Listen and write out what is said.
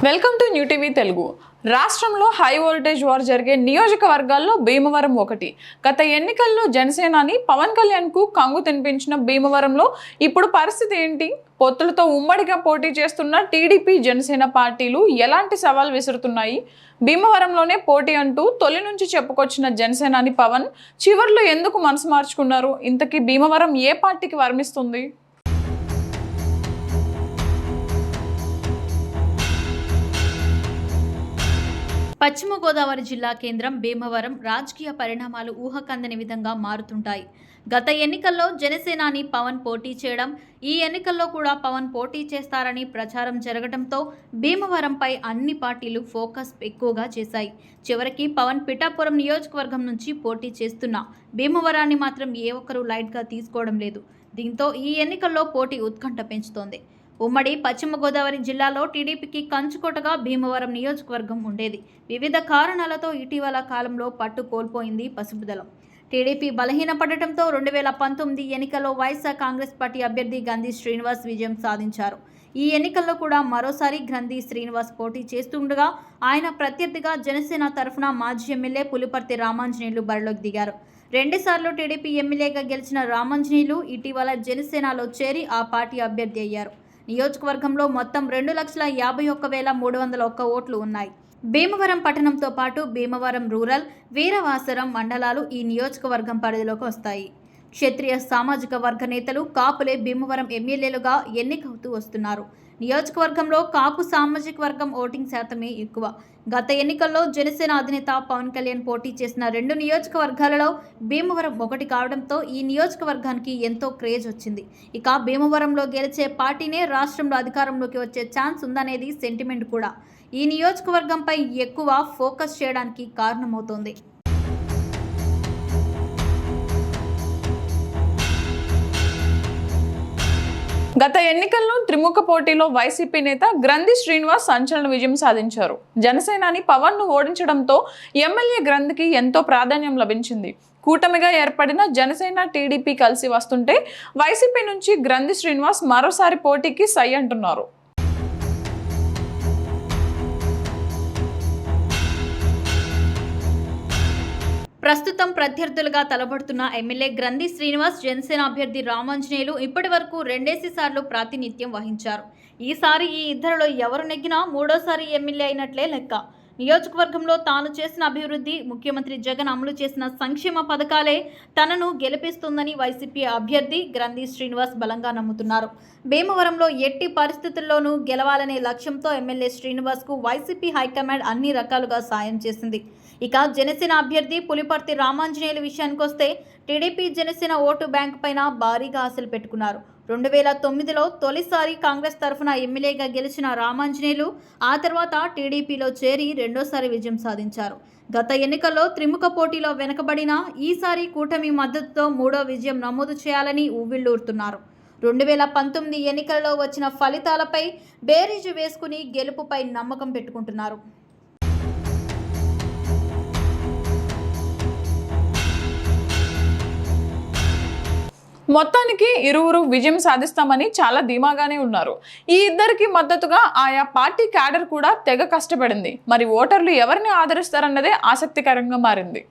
Welcome to new TV Telugu. రాష్ట్రంలో high voltage war జరిగే నియోజకవర్గాల్లో భీమవరం ఒకటి. గత ఎన్నికల్లో జనసేనాని పవన్ కళ్యాణ్కు కంగు తినిపించిన భీమవరంలో ఇప్పుడు పరిస్థితి ఏంటి? పొత్తులతో ఉమ్మడిగా పోటీ చేస్తున్న టీడీపీ జనసేన పార్టీలు ఎలాంటి సవాల్ విసురుతున్నాయి? భీమవరంలోనే పోటీ అంటూ తొలి నుంచి చెప్పుకొచ్చిన జనసేనాని పవన్ చివర్లో ఎందుకు మనసు మార్చుకున్నారు? ఇంతకీ భీమవరం ఏ పార్టీకి వర్మిస్తుంది? పశ్చిమ గోదావరి జిల్లా కేంద్రం భీమవరం రాజకీయ పరిణామాలు ఊహకందని విధంగా మారుతుంటాయి. గత ఎన్నికల్లో జనసేనాని పవన్ పోటీ చేయడం, ఈ ఎన్నికల్లో కూడా పవన్ పోటీ చేస్తారని ప్రచారం జరగడంతో భీమవరంపై అన్ని పార్టీలు ఫోకస్ ఎక్కువగా చేశాయి. చివరికి పవన్ పిఠాపురం నియోజకవర్గం నుంచి పోటీ చేస్తున్న భీమవరాన్ని మాత్రం ఏ ఒక్కరూ లైట్గా తీసుకోవడం లేదు. దీంతో ఈ ఎన్నికల్లో పోటీ ఉత్కంఠ పెంచుతోంది. ఉమ్మడి పశ్చిమ గోదావరి జిల్లాలో టీడీపీకి కంచుకోటగా భీమవరం నియోజకవర్గం ఉండేది. వివిధ కారణాలతో ఇటీవల కాలంలో పట్టు కోల్పోయింది పసుపు దళం. టీడీపీ బలహీనపడటంతో 2019 ఎన్నికల్లో వైఎస్ఆర్ కాంగ్రెస్ పార్టీ అభ్యర్థి గంధి శ్రీనివాస్ విజయం సాధించారు. ఈ ఎన్నికల్లో కూడా మరోసారి గంధి శ్రీనివాస్ పోటీ చేస్తుండగా ఆయన ప్రత్యర్థిగా జనసేన తరఫున మాజీ ఎమ్మెల్యే పులిపర్తి రామాంజనేయులు బరిలోకి దిగారు. 2 సార్లు టీడీపీ ఎమ్మెల్యేగా గెలిచిన రామాంజనేయులు ఇటీవల జనసేనలో చేరి ఆ పార్టీ అభ్యర్థి అయ్యారు. నియోజకవర్గంలో మొత్తం 2,51,301 ఓట్లు ఉన్నాయి. భీమవరం పట్టణంతో పాటు భీమవరం రూరల్, వీరవాసరం మండలాలు ఈ నియోజకవర్గం పరిధిలోకి వస్తాయి. క్షత్రియ సామాజిక వర్గ నేతలు కాపులే భీమవరం ఎమ్మెల్యేలుగా ఎన్నికవుతూ వస్తున్నారు. నియోజకవర్గంలో కాపు సామాజిక వర్గం ఓటింగ్ శాతమే ఎక్కువ. గత ఎన్నికల్లో జనసేన అధినేత పవన్ కళ్యాణ్ పోటీ చేసిన 2 నియోజకవర్గాలలో భీమవరం ఒకటి కావడంతో ఈ నియోజకవర్గానికి ఎంతో క్రేజ్ వచ్చింది. ఇక భీమవరంలో గెలిచే పార్టీనే రాష్ట్రంలో అధికారంలోకి వచ్చే ఛాన్స్ ఉందనేది సెంటిమెంట్ కూడా ఈ నియోజకవర్గంపై ఎక్కువ ఫోకస్ చేయడానికి కారణమవుతోంది. గత ఎన్నికల్లో త్రిముఖ పోటీలో వైసీపీ నేత గ్రంథి శ్రీనివాస్ సంచలన విజయం సాధించారు. జనసేనాని పవన్ ను ఓడించడంతో ఎమ్మెల్యే గ్రంథికి ఎంతో ప్రాధాన్యం లభించింది. కూటమిగా ఏర్పడిన జనసేన టీడీపీ కలిసి వస్తుంటే వైసీపీ నుంచి గ్రంథి శ్రీనివాస్ మరోసారి పోటీకి సై అంటున్నారు. ప్రస్తుతం ప్రత్యర్థులుగా తలబడుతున్న ఎమ్మెల్యే గ్రంథి శ్రీనివాస్, జనసేన అభ్యర్థి రామాంజనేయులు ఇప్పటి వరకు 2 సార్లు ప్రాతినిధ్యం వహించారు. ఈసారి ఈ ఇద్దరిలో ఎవరు నెగ్గినా మూడోసారి ఎమ్మెల్యే అయినట్లే లెక్క. నియోజకవర్గంలో తాను చేసిన అభివృద్ధి, ముఖ్యమంత్రి జగన్ అమలు చేసిన సంక్షేమ పథకాలే తనను గెలిపిస్తుందని వైసీపీ అభ్యర్థి గ్రంథి శ్రీనివాస్ బలంగా నమ్ముతున్నారు. భీమవరంలో ఎట్టి పరిస్థితుల్లోనూ గెలవాలనే లక్ష్యంతో ఎమ్మెల్యే శ్రీనివాస్కు వైసీపీ హైకమాండ్ అన్ని రకాలుగా సాయం చేసింది. ఇక జనసేన అభ్యర్థి పులిపర్తి రామాంజనేయుల విషయానికొస్తే టీడీపీ జనసేన ఓటు బ్యాంక్ పైన భారీగా ఆశలు పెట్టుకున్నారు. 2009లో తొలిసారి కాంగ్రెస్ తరఫున ఎమ్మెల్యేగా గెలిచిన రామాంజనేయులు ఆ తర్వాత టీడీపీలో చేరి రెండోసారి విజయం సాధించారు. గత ఎన్నికల్లో త్రిముఖ పోటీలో వెనకబడిన ఈసారి కూటమి మద్దతుతో 3వ విజయం నమోదు చేయాలని ఊవిళ్లూరుతున్నారు. 2019 ఎన్నికల్లో వచ్చిన ఫలితాలపై బేరీజు వేసుకుని గెలుపుపై నమ్మకం పెట్టుకుంటున్నారు. మొత్తానికి ఇరువురు విజయం సాధిస్తామని చాలా ధీమాగానే ఉన్నారు. ఈ ఇద్దరికి మద్దతుగా ఆయా పార్టీ క్యాడర్ కూడా తెగ కష్టపడింది. మరి ఓటర్లు ఎవరిని ఆదరిస్తారన్నదే ఆసక్తికరంగా మారింది.